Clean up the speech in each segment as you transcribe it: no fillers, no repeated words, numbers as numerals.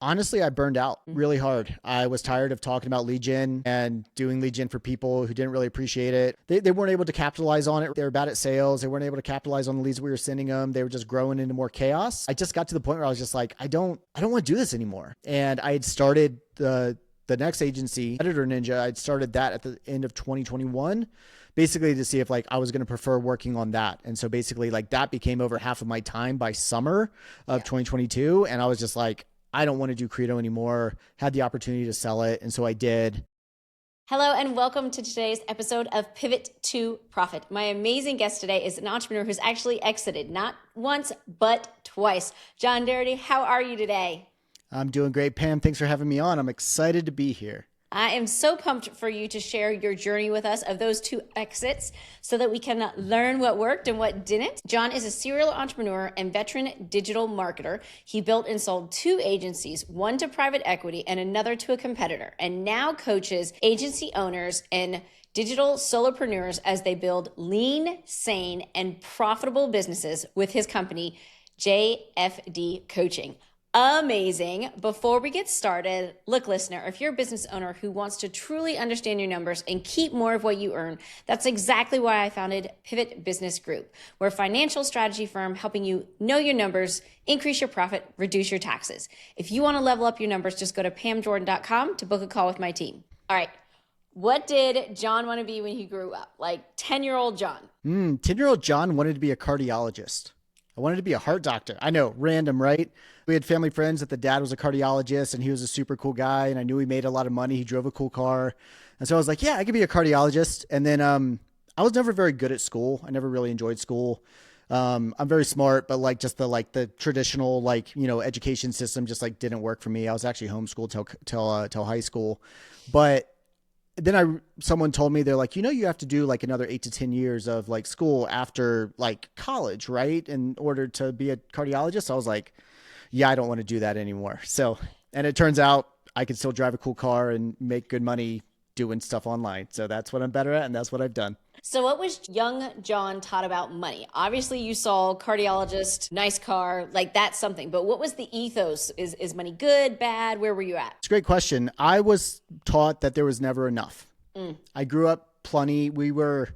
Honestly, I burned out Mm. really hard. I was tired of talking about lead gen and doing lead gen for people who didn't really appreciate it. They weren't able to capitalize on it. They were bad at sales. They weren't able to capitalize on the leads we were sending them. They were just growing into more chaos. I just got to the point where I was just like, I don't want to do this anymore. And I had started the next agency, Editor Ninja. I'd started that at the end of 2021, basically to see if like I was going to prefer working on that. And so basically like that became over half of my time by summer of Yeah. 2022. And I was just like, I don't want to do Credo anymore. Had the opportunity to sell it. And so I did. Hello, and welcome to today's episode of Pivot to Profit. My amazing guest today is an entrepreneur who's actually exited not once, but twice. John Doherty, how are you today? I'm doing great, Pam. Thanks for having me on. I'm excited to be here. I am so pumped for you to share your journey with us of those two exits so that we can learn what worked and what didn't. John is a serial entrepreneur and veteran digital marketer. He built and sold two agencies, one to private equity and another to a competitor, and now coaches agency owners and digital solopreneurs as they build lean, sane, and profitable businesses with his company, JFD Coaching. Amazing. Before we get started, look, listener, if you're a business owner who wants to truly understand your numbers and keep more of what you earn, that's exactly why I founded Pivot Business Group. We're a financial strategy firm helping you know your numbers, increase your profit, reduce your taxes. If you want to level up your numbers, just go to pamjordan.com to book a call with my team. All right. What did John want to be when he grew up? Like 10-year-old John. 10-year-old John wanted to be a cardiologist. I wanted to be a heart doctor. I know, random, right? We had family friends that the dad was a cardiologist and he was a super cool guy. And I knew he made a lot of money. He drove a cool car. And so I was like, yeah, I could be a cardiologist. And then I was never very good at school. I never really enjoyed school. I'm very smart, but like just the traditional education system just like didn't work for me. I was actually homeschooled till high school, but then someone told me, they're like, you have to do like another 8 to 10 years of like school after like college, right? In order to be a cardiologist. I was like, yeah, I don't want to do that anymore. So, and it turns out I can still drive a cool car and make good money doing stuff online. So that's what I'm better at. And that's what I've done. So what was young John taught about money? Obviously you saw cardiologist, nice car, like that's something, but what was the ethos? Is money good, bad? Where were you at? It's a great question. I was taught that there was never enough. I grew up plenty. We were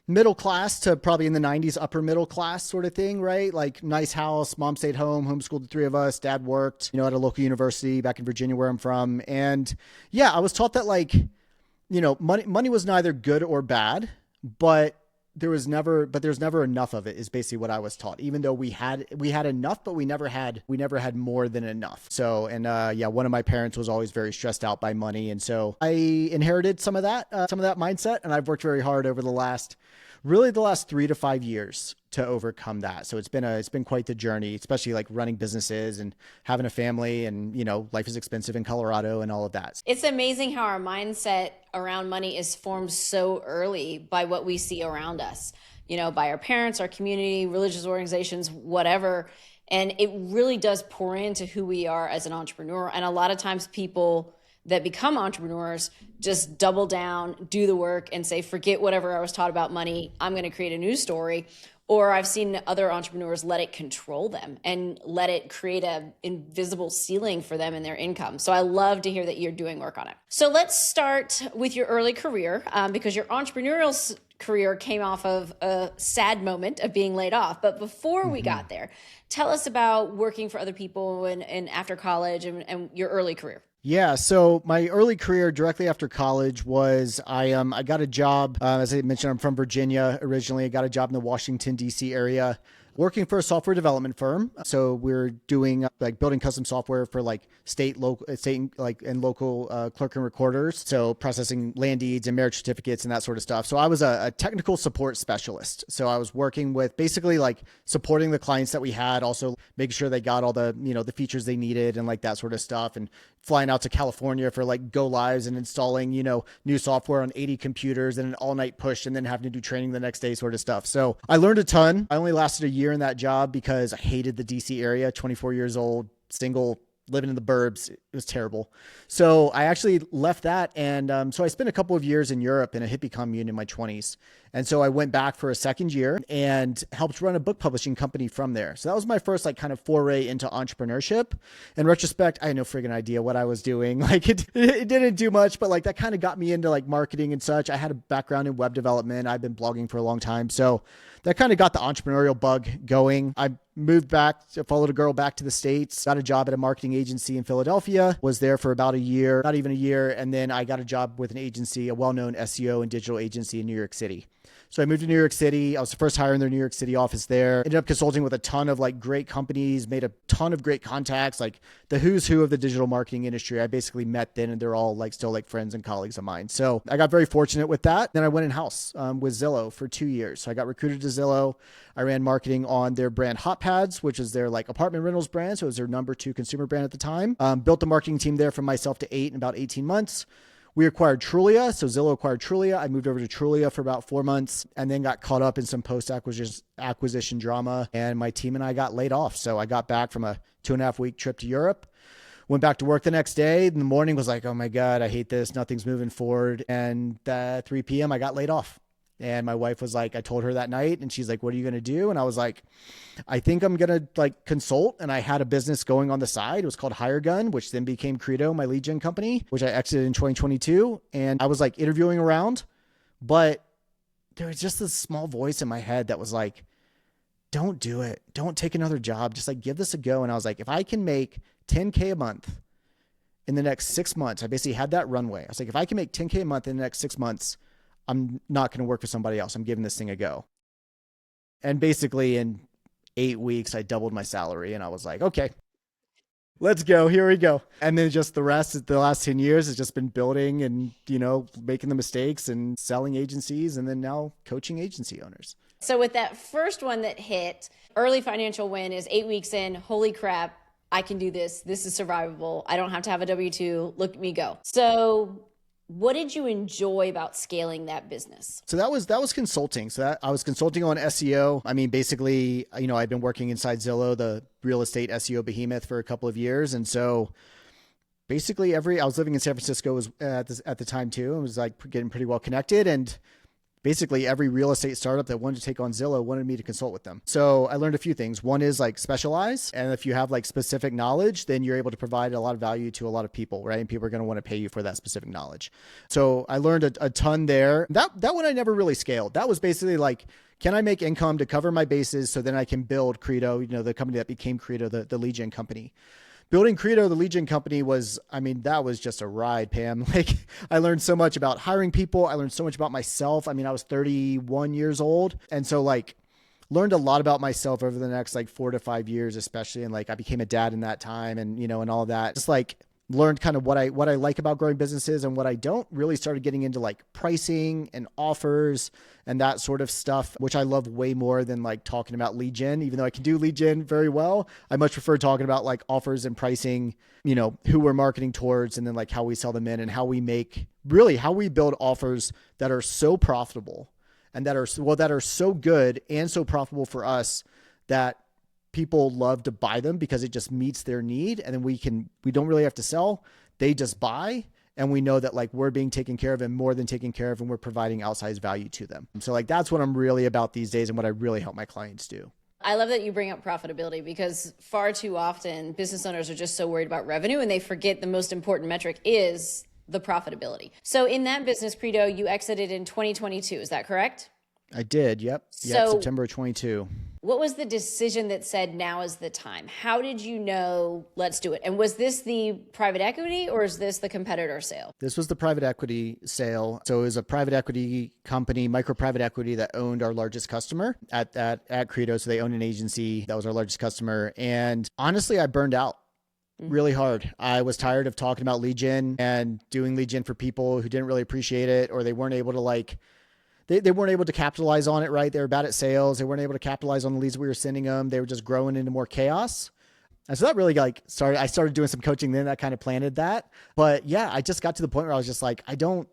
middle class to probably in the 90s, upper middle class sort of thing, right? Like nice house, mom stayed home, homeschooled the three of us, dad worked, at a local university back in Virginia where I'm from. And yeah, I was taught that like, money was neither good or bad, but there's never enough of it is basically what I was taught, even though we had enough, but we never had more than enough. So, and yeah, one of my parents was always very stressed out by money. And so I inherited some of that mindset. And I've worked very hard over the last 3 to 5 years to overcome that. So it's been quite the journey, especially like running businesses and having a family and, life is expensive in Colorado and all of that. It's amazing how our mindset around money is formed so early by what we see around us, by our parents, our community, religious organizations, whatever. And it really does pour into who we are as an entrepreneur. And a lot of times people that become entrepreneurs just double down, do the work and say, forget whatever I was taught about money. I'm going to create a new story. Or I've seen other entrepreneurs let it control them and let it create an invisible ceiling for them and their income. So I love to hear that you're doing work on it. So let's start with your early career because your entrepreneurial career came off of a sad moment of being laid off. But before we got there, tell us about working for other people and after college and your early career. Yeah. So my early career directly after college was I got a job. As I mentioned, I'm from Virginia originally. I got a job in the Washington, D.C. area working for a software development firm. So we're doing like building custom software for like state and local clerk and recorders. So processing land deeds and marriage certificates and that sort of stuff. So I was a technical support specialist. So I was working with basically like supporting the clients that we had, also making sure they got all the, the features they needed and like that sort of stuff, and flying out to California for like go lives and installing, new software on 80 computers and an all night push and then having to do training the next day sort of stuff. So I learned a ton. I only lasted a year in that job because I hated the DC area, 24 years old, single, living in the burbs. It was terrible. So I actually left that. And so I spent a couple of years in Europe in a hippie commune in my 20s. And so I went back for a second year and helped run a book publishing company from there. So that was my first like kind of foray into entrepreneurship. In retrospect, I had no friggin' idea what I was doing. Like it didn't do much, but like that kind of got me into like marketing and such. I had a background in web development. I've been blogging for a long time. So that kind of got the entrepreneurial bug going. I moved back, followed a girl back to the States, got a job at a marketing agency in Philadelphia, was there for about a year, not even a year. And then I got a job with an agency, a well-known SEO and digital agency in New York City. So I moved to New York City. I was the first hire in their New York City office there. Ended up consulting with a ton of like great companies, made a ton of great contacts, like the who's who of the digital marketing industry. I basically met then and they're all like still like friends and colleagues of mine. So I got very fortunate with that. Then I went in-house with Zillow for 2 years. So I got recruited to Zillow. I ran marketing on their brand Hot Pads, which is their like apartment rentals brand. So it was their number 2 consumer brand at the time. Built the marketing team there from myself to 8 in about 18 months. We acquired Trulia. So Zillow acquired Trulia. I moved over to Trulia for about 4 months and then got caught up in some post-acquisition drama. And my team and I got laid off. So I got back from a 2.5 week trip to Europe, went back to work the next day. In the morning was like, oh my God, I hate this. Nothing's moving forward. And at 3 p.m. I got laid off. And my wife was like, I told her that night and she's like, what are you going to do? And I was like, I think I'm going to like consult. And I had a business going on the side. It was called Hire Gun, which then became Credo, my lead gen company, which I exited in 2022. And I was like interviewing around, but there was just this small voice in my head that was like, don't do it. Don't take another job. Just like give this a go. And I was like, if I can make 10K a month in the next 6 months, I basically had that runway. I was like, if I can make 10K a month in the next 6 months, I'm not going to work for somebody else. I'm giving this thing a go. And basically in 8 weeks, I doubled my salary and I was like, okay, let's go. Here we go. And then just the last 10 years has just been building and, you know, making the mistakes and selling agencies and then now coaching agency owners. So with that first one that hit, early financial win is 8 weeks in, holy crap, I can do this. This is survivable. I don't have to have a W-2. Look at me go. So what did you enjoy about scaling that business? So that was consulting. So I was consulting on SEO. I mean, basically, you know, I'd been working inside Zillow, the real estate SEO behemoth, for a couple of years. And so basically I was living in San Francisco at the time too. It was like getting pretty well connected. And basically every real estate startup that wanted to take on Zillow wanted me to consult with them. So I learned a few things. One is like specialize. And if you have like specific knowledge, then you're able to provide a lot of value to a lot of people, right? And people are going to want to pay you for that specific knowledge. So I learned a ton there. That one I never really scaled. That was basically like, can I make income to cover my bases so then I can build Credo, you know, the company that became Credo, the lead gen company. Building Credo, the lead gen company that was just a ride, Pam. Like I learned so much about hiring people. I learned so much about myself. I mean, I was 31 years old. And so like learned a lot about myself over the next like 4 to 5 years, especially. And like I became a dad in that time and, you know, and all of that. Just like learned kind of what I like about growing businesses and what I don't. Really started getting into like pricing and offers and that sort of stuff, which I love way more than like talking about lead gen. Even though I can do lead gen very well, I much prefer talking about like offers and pricing, you know, who we're marketing towards and then like how we sell them in and how we build offers that are so profitable and that are so good and so profitable for us that people love to buy them because it just meets their need. And then we don't really have to sell. They just buy. And we know that like we're being taken care of and more than taken care of and we're providing outsized value to them. So like, that's what I'm really about these days and what I really help my clients do. I love that you bring up profitability because far too often business owners are just so worried about revenue and they forget the most important metric is the profitability. So in that business, Credo, you exited in 2022. Is that correct? I did. Yep. So September 22. What was the decision that said now is the time? How did you know, let's do it? And was this the private equity or is this the competitor sale? This was the private equity sale. So it was a private equity company, micro private equity that owned our largest customer at Credo. So they owned an agency that was our largest customer. And honestly, I burned out really hard. I was tired of talking about lead gen and doing lead gen for people who didn't really appreciate it or they weren't able to like they weren't able to capitalize on it, right? They were bad at sales. They weren't able to capitalize on the leads we were sending them. They were just growing into more chaos. And so that really I started doing some coaching then that kind of planted that. But yeah, I just got to the point where I was just like, I don't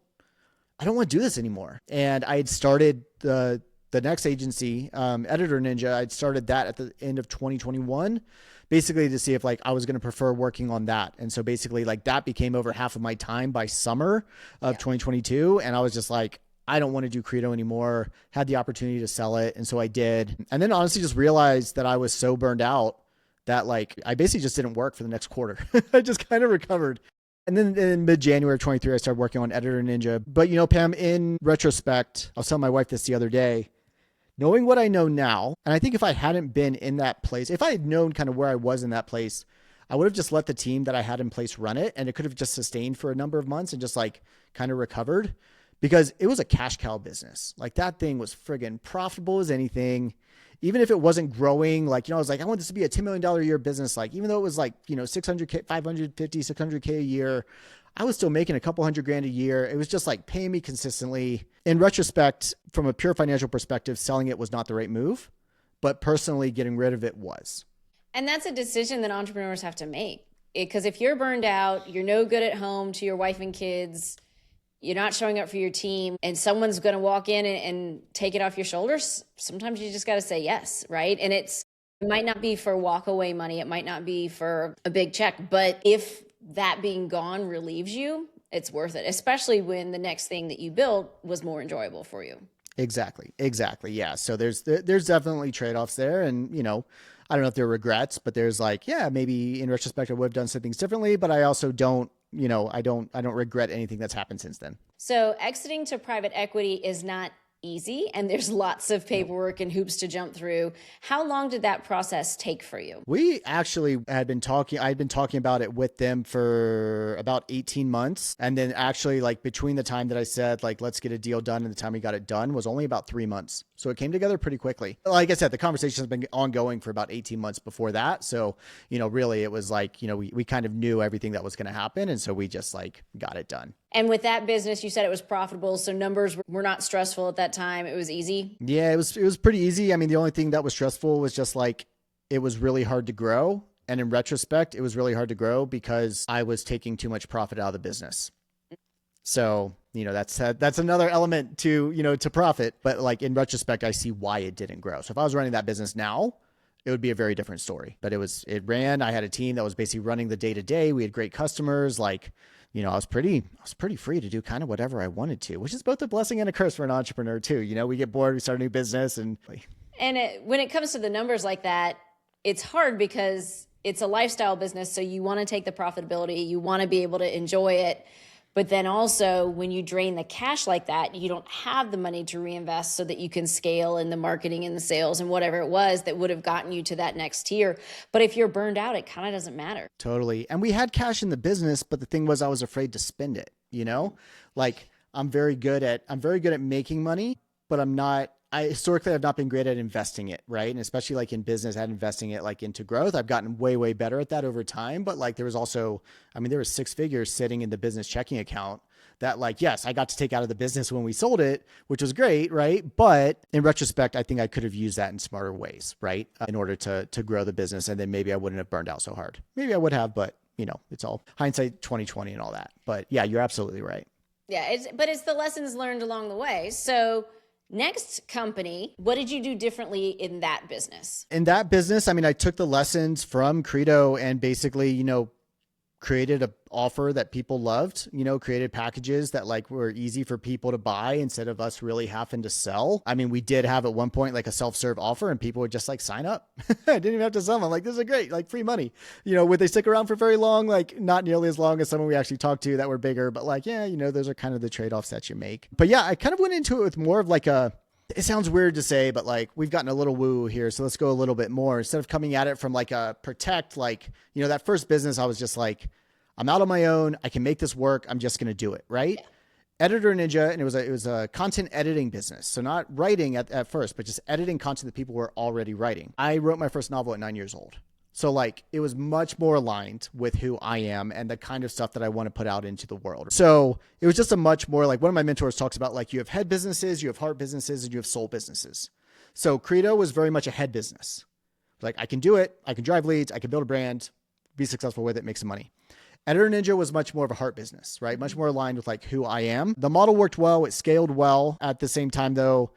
want to do this anymore. And I had started the next agency, Editor Ninja. I'd started that at the end of 2021, basically to see if like I was going to prefer working on that. And so basically like that became over half of my time by summer of 2022. And I was just like, I don't want to do Credo anymore. Had the opportunity to sell it. And so I did. And then honestly just realized that I was so burned out that like, I basically just didn't work for the next quarter. I just kind of recovered. And then in mid-January of 23, I started working on Editor Ninja. But Pam, in retrospect, I was telling my wife this the other day, knowing what I know now, and I think if I hadn't been in that place, if I had known kind of where I was in that place, I would have just let the team that I had in place run it, and it could have just sustained for a number of months and just like kind of recovered, because it was a cash cow business. Like that thing was friggin' profitable as anything. Even if it wasn't growing, like, I was like, I want this to be a $10 million a year business. Like, even though it was like, 600K, 550, 600K a year, I was still making a couple $100,000 a year. It was just like paying me consistently. In retrospect, from a pure financial perspective, selling it was not the right move, but personally getting rid of it was. And that's a decision that entrepreneurs have to make. Because if you're burned out, you're no good at home to your wife and kids, you're not showing up for your team, and someone's going to walk in and take it off your shoulders, sometimes you just got to say yes, right? And it might not be for walk away money. It might not be for a big check. But if that being gone relieves you, it's worth it, especially when the next thing that you built was more enjoyable for you. Exactly. Yeah. So there's definitely trade-offs there. And, I don't know if there are regrets, but there's like, yeah, maybe in retrospect, I would have done some things differently, but I also don't, I don't regret anything that's happened since then. So exiting to private equity is not easy, and there's lots of paperwork and hoops to jump through. How long did that process take for you? We actually I'd been talking about it with them for about 18 months. And then actually like between the time that I said, like, let's get a deal done and the time we got it done was only about 3 months. So it came together pretty quickly. Like I said, the conversation has been ongoing for about 18 months before that. So, really it was like, we kind of knew everything that was going to happen. And so we just like got it done. And with that business, you said it was profitable, so numbers were not stressful at that time. It was easy. Yeah, it was pretty easy. I mean, the only thing that was stressful was just like, it was really hard to grow. And in retrospect, it was really hard to grow because I was taking too much profit out of the business. So, that's another element to profit. But like in retrospect, I see why it didn't grow. So if I was running that business now, it would be a very different story. But it ran. I had a team that was basically running the day to day. We had great customers. Like, I was pretty free to do kind of whatever I wanted to, which is both a blessing and a curse for an entrepreneur too. We get bored, we start a new business, and when it comes to the numbers like that, it's hard because it's a lifestyle business. So you want to take the profitability, you want to be able to enjoy it. But then also when you drain the cash like that, you don't have the money to reinvest so that you can scale in the marketing and the sales and whatever it was that would have gotten you to that next tier. But if you're burned out, it kind of doesn't matter. Totally. And we had cash in the business, but the thing was I was afraid to spend it, Like I'm very good at making money, but historically I've not been great at investing it, right? And especially like in business, at investing it like into growth. I've gotten way, way better at that over time. But like there was 6 figures sitting in the business checking account that like, yes, I got to take out of the business when we sold it, which was great, right? But in retrospect, I think I could have used that in smarter ways, right? In order to grow the business. And then maybe I wouldn't have burned out so hard. Maybe I would have, but it's all hindsight 2020 and all that. But yeah, you're absolutely right. Yeah, it's the lessons learned along the way. So next company, what did you do differently in that business? In that business, I took the lessons from Credo and basically, created an offer that people loved, created packages that like were easy for people to buy instead of us really having to sell. We did have at one point like a self-serve offer and people would just like sign up. I didn't even have to sell them. Like, this is great, like free money. Would they stick around for very long? Like not nearly as long as someone we actually talked to that were bigger, but like, yeah, those are kind of the trade-offs that you make. But yeah, I kind of went into it with more of like it sounds weird to say, but like we've gotten a little woo here. So let's go a little bit more instead of coming at it from like a protect, like, that first business, I was just like, I'm out on my own. I can make this work. I'm just going to do it. Right. Yeah. Editor Ninja. And it was a content editing business. So not writing at first, but just editing content that people were already writing. I wrote my first novel at 9 years old. So like it was much more aligned with who I am and the kind of stuff that I want to put out into the world. So it was just a much more like one of my mentors talks about, like you have head businesses, you have heart businesses, and you have soul businesses. So Credo was very much a head business. Like I can do it. I can drive leads. I can build a brand, be successful with it, make some money. Editor Ninja was much more of a heart business, right? Much more aligned with like who I am. The model worked well. It scaled well. At the same time though,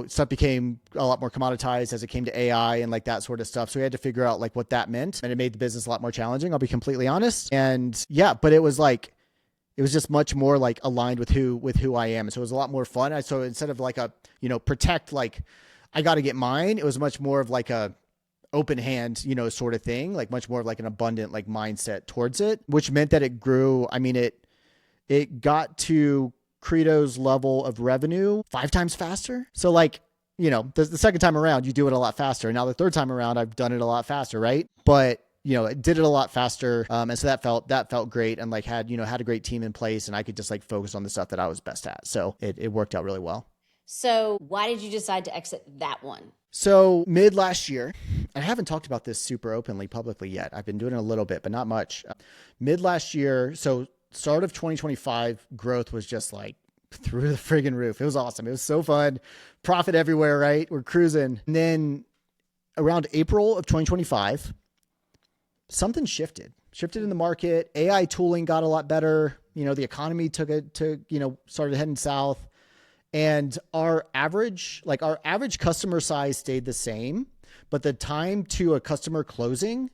stuff became a lot more commoditized as it came to AI and like that sort of stuff. So we had to figure out like what that meant. And it made the business a lot more challenging. I'll be completely honest. And yeah, but it was like, It was just much more like aligned with who I am. And so it was a lot more fun. So instead of like a, protect, like I got to get mine, it was much more of like a open hand, sort of thing, like much more of like an abundant like mindset towards it, which meant that it grew. I mean, it got to Credo's level of revenue 5 times faster. So like, the second time around, you do it a lot faster. And now the third time around, I've done it a lot faster. Right. But it did it a lot faster. And so that felt great, and like had a great team in place, and I could just like focus on the stuff that I was best at. So it worked out really well. So why did you decide to exit that one? So mid last year, I haven't talked about this super openly publicly yet. I've been doing it a little bit, but not much. Mid last year. So start of 2025 growth was just like through the friggin' roof. It was awesome. It was so fun. Profit everywhere, right? We're cruising. And then around April of 2025, something shifted in the market. AI tooling got a lot better. The economy started heading south, and our average customer size stayed the same, but the time to a customer closing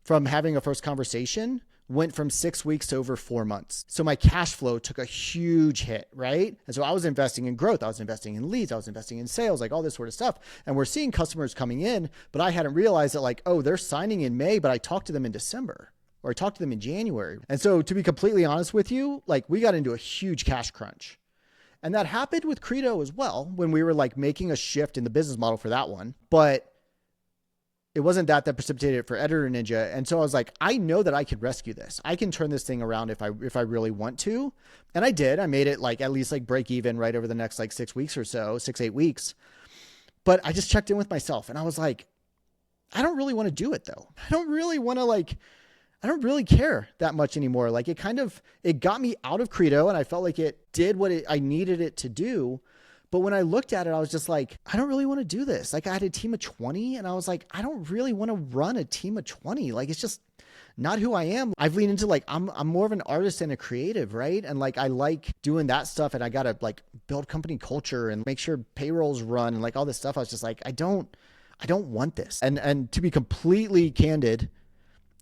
from having a first conversation went from 6 weeks to over 4 months. So my cash flow took a huge hit, right? And so I was investing in growth. I was investing in leads. I was investing in sales, like all this sort of stuff. And we're seeing customers coming in, but I hadn't realized that like, oh, they're signing in May, but I talked to them in December, or I talked to them in January. And so to be completely honest with you, like we got into a huge cash crunch. And that happened with Credo as well, when we were like making a shift in the business model for that one. But it wasn't that precipitated it for Editor Ninja. And so I was like, I know that I could rescue this. I can turn this thing around if I really want to. And I did. I made it like at least like break even right over the next like 6 weeks or so, 8 weeks. But I just checked in with myself and I was like, I don't really want to do it though. I don't really care that much anymore. Like it got me out of Credo, and I felt like it did what I needed it to do. But when I looked at it, I was just like, I don't really want to do this. Like I had a team of 20 and I was like, I don't really want to run a team of 20. Like, it's just not who I am. I've leaned into like, I'm more of an artist and a creative, right? And like, I like doing that stuff, and I got to like build company culture and make sure payrolls run and like all this stuff. I was just like, I don't want this. And to be completely candid,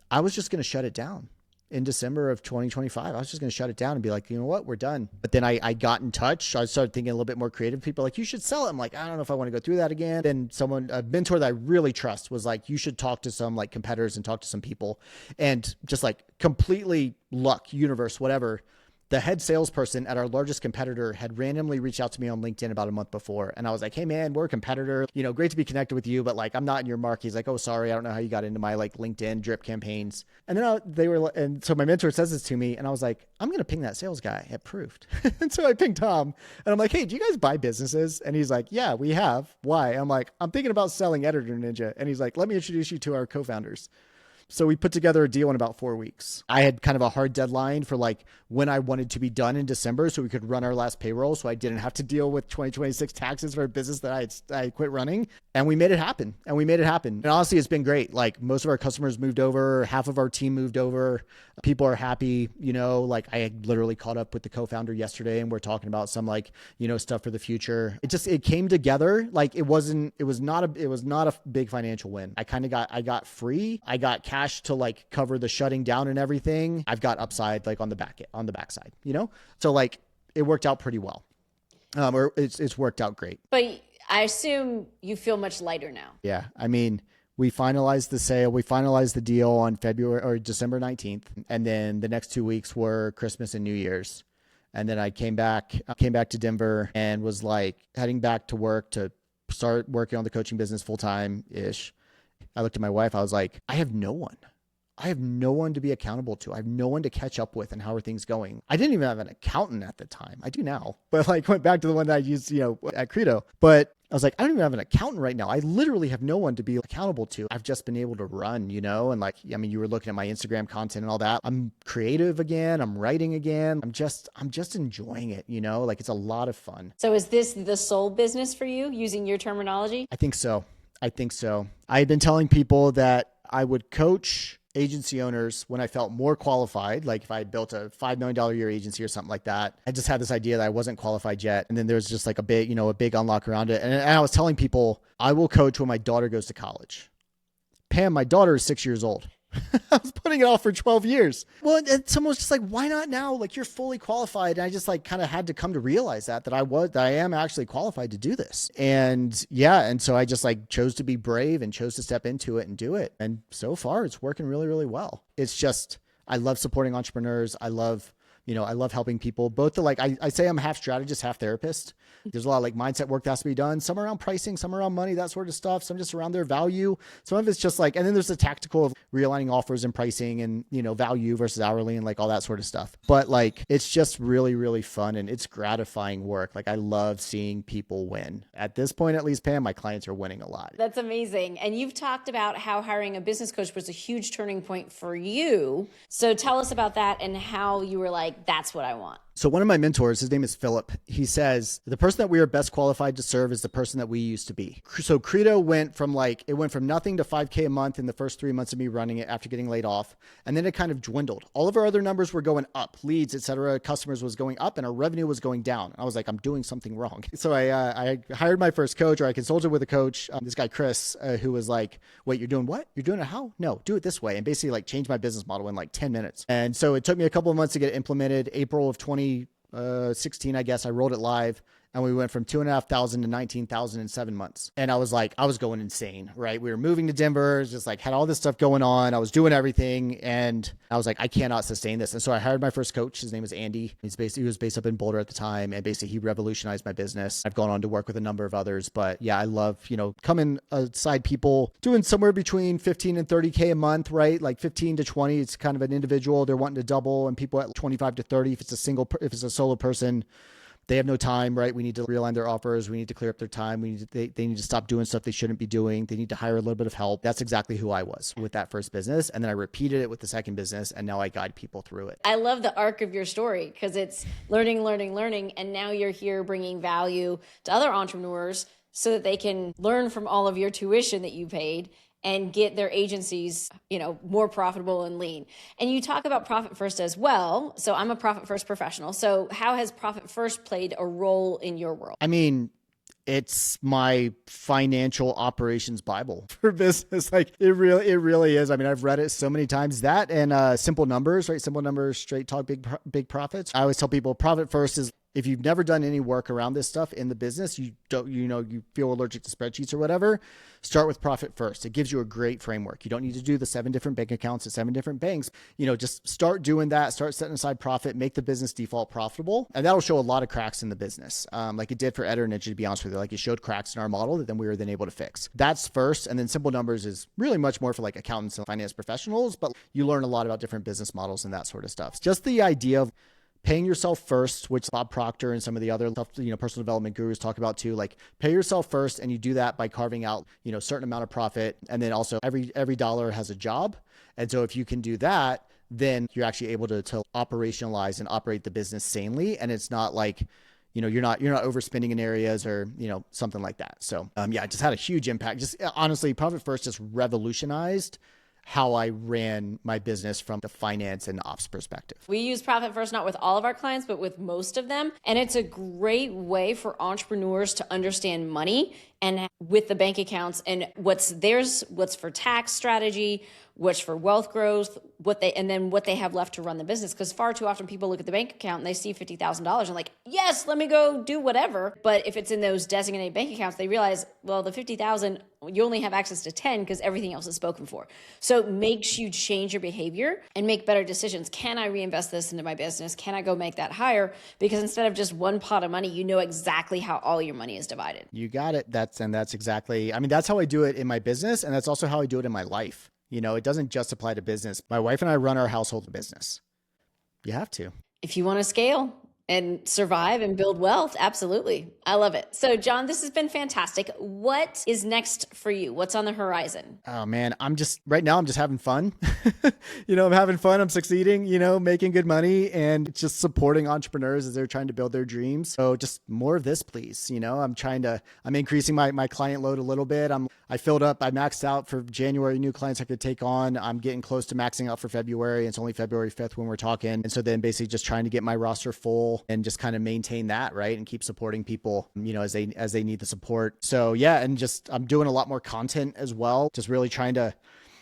I was just going to shut it down. In December of 2025, I was just going to shut it down and be like, you know what, we're done. But then I got in touch. I started thinking a little bit more creative. People like, you should sell it. I'm like, I don't know if I want to go through that again. Then a mentor that I really trust was like, you should talk to some like competitors and talk to some people. And just like completely luck, universe, whatever. The head salesperson at our largest competitor had randomly reached out to me on LinkedIn about a month before. And I was like, hey man, we're a competitor, great to be connected with you, but like, I'm not in your market. He's like, oh, sorry. I don't know how you got into my like LinkedIn drip campaigns. And then and so my mentor says this to me, and I was like, I'm going to ping that sales guy at Proofed. And so I pinged Tom, and I'm like, hey, do you guys buy businesses? And he's like, yeah, we have. Why? I'm like, I'm thinking about selling Editor Ninja. And he's like, let me introduce you to our co-founders. So we put together a deal in about 4 weeks. I had kind of a hard deadline for like when I wanted to be done in December so we could run our last payroll, so I didn't have to deal with 2026 taxes for a business that I quit running. And we made it happen. And honestly, it's been great. Like most of our customers moved over, half of our team moved over. People are happy, like I had literally caught up with the co-founder yesterday, and we're talking about some like, stuff for the future. It came together. Like it was not a big financial win. I got free. I got cash to like cover the shutting down and everything. I've got upside like on the backside, So like it worked out pretty well. Or it's worked out great. But I assume you feel much lighter now. Yeah. I mean, we finalized the sale. We finalized the deal on December 19th. And then the next 2 weeks were Christmas and New Year's. And then I came back to Denver and was like heading back to work to start working on the coaching business full-time ish. I looked at my wife. I was like, I have no one. I have no one to be accountable to. I have no one to catch up with. And how are things going? I didn't even have an accountant at the time. I do now, but like went back to the one that I used, at Credo. But I was like, I don't even have an accountant right now. I literally have no one to be accountable to. I've just been able to run, and like, I mean, you were looking at my Instagram content and all that. I'm creative again. I'm writing again. I'm just enjoying it, like it's a lot of fun. So is this the soul business for you, using your terminology? I think so. I had been telling people that I would coach agency owners when I felt more qualified. Like if I built a $5 million a year agency or something like that, I just had this idea that I wasn't qualified yet. And then there's just like a big unlock around it. And I was telling people I will coach when my daughter goes to college. Pam, my daughter is 6 years old. I was putting it off for 12 years. Well, and someone was just like, why not now? Like, you're fully qualified. And I just like kind of had to come to realize that I am actually qualified to do this. And yeah. And so I just like chose to be brave and chose to step into it and do it. And so far it's working really, really well. It's just, I love supporting entrepreneurs. I love helping people, both the, like, I say I'm half strategist, half therapist. There's a lot of like mindset work that has to be done. Some around pricing, some around money, that sort of stuff. Some just around their value. Some of it's just like, and then there's the tactical of realigning offers and pricing and, value versus hourly and like all that sort of stuff. But like, it's just really, really fun and it's gratifying work. Like I love seeing people win. At this point, at least, Pam, my clients are winning a lot. That's amazing. And you've talked about how hiring a business coach was a huge turning point for you. So tell us about that and how you were like, that's what I want. So one of my mentors, his name is Philip. He says, the person that we are best qualified to serve is the person that we used to be. So Credo went from nothing to 5K a month in the first 3 months of me running it after getting laid off. And then it kind of dwindled. All of our other numbers were going up, leads, et cetera. Customers was going up and our revenue was going down. I was like, I'm doing something wrong. So I hired my first coach, or I consulted with a coach, this guy, Chris, who was like, wait, you're doing what? You're doing it how? No, do it this way. And basically like changed my business model in like 10 minutes. And so it took me a couple of months to get it implemented. April of 2016, I guess, I rolled it live and we went from 2,500 to 19,000 in 7 months. And I was going insane, right? We were moving to Denver, just like had all this stuff going on. I was doing everything and I was like, I cannot sustain this. And so I hired my first coach. His name was Andy. He was based up in Boulder at the time. And basically he revolutionized my business. I've gone on to work with a number of others, but yeah, I love, coming aside people doing somewhere between 15 and 30K a month, right? Like 15 to 20, it's kind of an individual. They're wanting to double, and people at 25 to 30, if it's a solo person, they have no time, right? We need to realign their offers. We need to clear up their time. They need to stop doing stuff they shouldn't be doing. They need to hire a little bit of help. That's exactly who I was with that first business. And then I repeated it with the second business, and now I guide people through it. I love the arc of your story because it's learning, learning, learning. And now you're here bringing value to other entrepreneurs so that they can learn from all of your tuition that you paid and get their agencies, more profitable and lean. And you talk about Profit First as well. So I'm a Profit First professional. So how has Profit First played a role in your world? I mean, it's my financial operations Bible for business. Like it really is. I mean, I've read it so many times. That and Simple Numbers, right? Simple Numbers, Straight Talk, Big Profits. I always tell people Profit First is, if you've never done any work around this stuff in the business, you feel allergic to spreadsheets or whatever, start with Profit First. It gives you a great framework. You don't need to do the 7 different bank accounts at 7 different banks. Just start doing that, start setting aside profit, make the business default profitable. And that'll show a lot of cracks in the business. Like it did for Ed and Edge, to be honest with you. Like it showed cracks in our model that then we were then able to fix. That's first. And then Simple Numbers is really much more for like accountants and finance professionals, but you learn a lot about different business models and that sort of stuff. Just the idea of paying yourself first, which Bob Proctor and some of the other personal development gurus talk about too, like pay yourself first. And you do that by carving out, a certain amount of profit. And then also every dollar has a job. And so if you can do that, then you're actually able to operationalize and operate the business sanely. And it's not like, you're not overspending in areas or, something like that. So it just had a huge impact. Just honestly, Profit First just revolutionized how I ran my business from the finance and ops perspective. We use Profit First, not with all of our clients, but with most of them. And it's a great way for entrepreneurs to understand money and with the bank accounts and what's theirs, what's for tax strategy, what's for wealth growth, what they have left to run the business. Because far too often people look at the bank account and they see $50,000 and like, yes, let me go do whatever. But if it's in those designated bank accounts, they realize, well, the 50,000, you only have access to 10 because everything else is spoken for. So it makes you change your behavior and make better decisions. Can I reinvest this into my business? Can I go make that higher? Because instead of just one pot of money, you know exactly how all your money is divided. You got it. That's exactly, that's how I do it in my business. And that's also how I do it in my life. It doesn't just apply to business. My wife and I run our household business. You have to. If you want to scale and survive and build wealth, absolutely. I love it. So John, this has been fantastic. What is next for you? What's on the horizon? Oh man, right now I'm just having fun. I'm having fun. I'm succeeding, making good money and just supporting entrepreneurs as they're trying to build their dreams. So just more of this, please. I'm increasing my client load a little bit. I filled up, I maxed out for January, new clients I could take on. I'm getting close to maxing out for February. It's only February 5th when we're talking. And so then basically just trying to get my roster full and just kind of maintain that, right? And keep supporting people, as they need the support. So yeah, and just I'm doing a lot more content as well. Just really trying to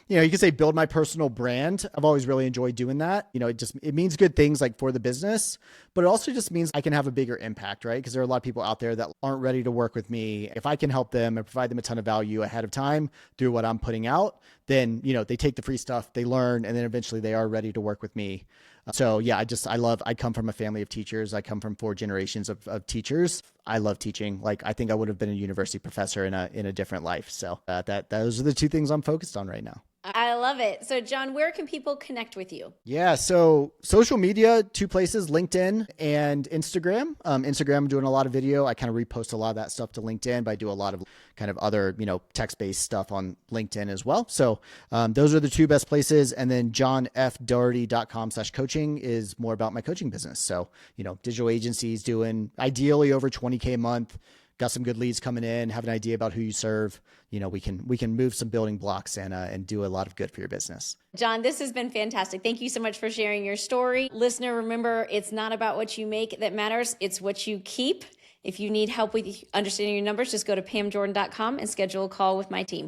You can say build my personal brand. I've always really enjoyed doing that. It means good things like for the business, but it also just means I can have a bigger impact, right? Because there are a lot of people out there that aren't ready to work with me. If I can help them and provide them a ton of value ahead of time through what I'm putting out, then, they take the free stuff, they learn, and then eventually they are ready to work with me. So yeah, I come from a family of teachers. I come from 4 generations of teachers. I love teaching. Like, I think I would have been a university professor in a different life. So those are the 2 things I'm focused on right now. I love it. So John, where can people connect with you? Yeah. So social media, 2 places, LinkedIn and Instagram. Instagram, I'm doing a lot of video. I kind of repost a lot of that stuff to LinkedIn, but I do a lot of kind of other, text-based stuff on LinkedIn as well. So those are the 2 best places. And then johnfdoherty.com/coaching is more about my coaching business. So, digital agencies doing ideally over 20K a month. Got some good leads coming in, have an idea about who you serve. We can move some building blocks and do a lot of good for your business. John, this has been fantastic. Thank you so much for sharing your story. Listener, remember, it's not about what you make that matters. It's what you keep. If you need help with understanding your numbers, just go to pamjordan.com and schedule a call with my team.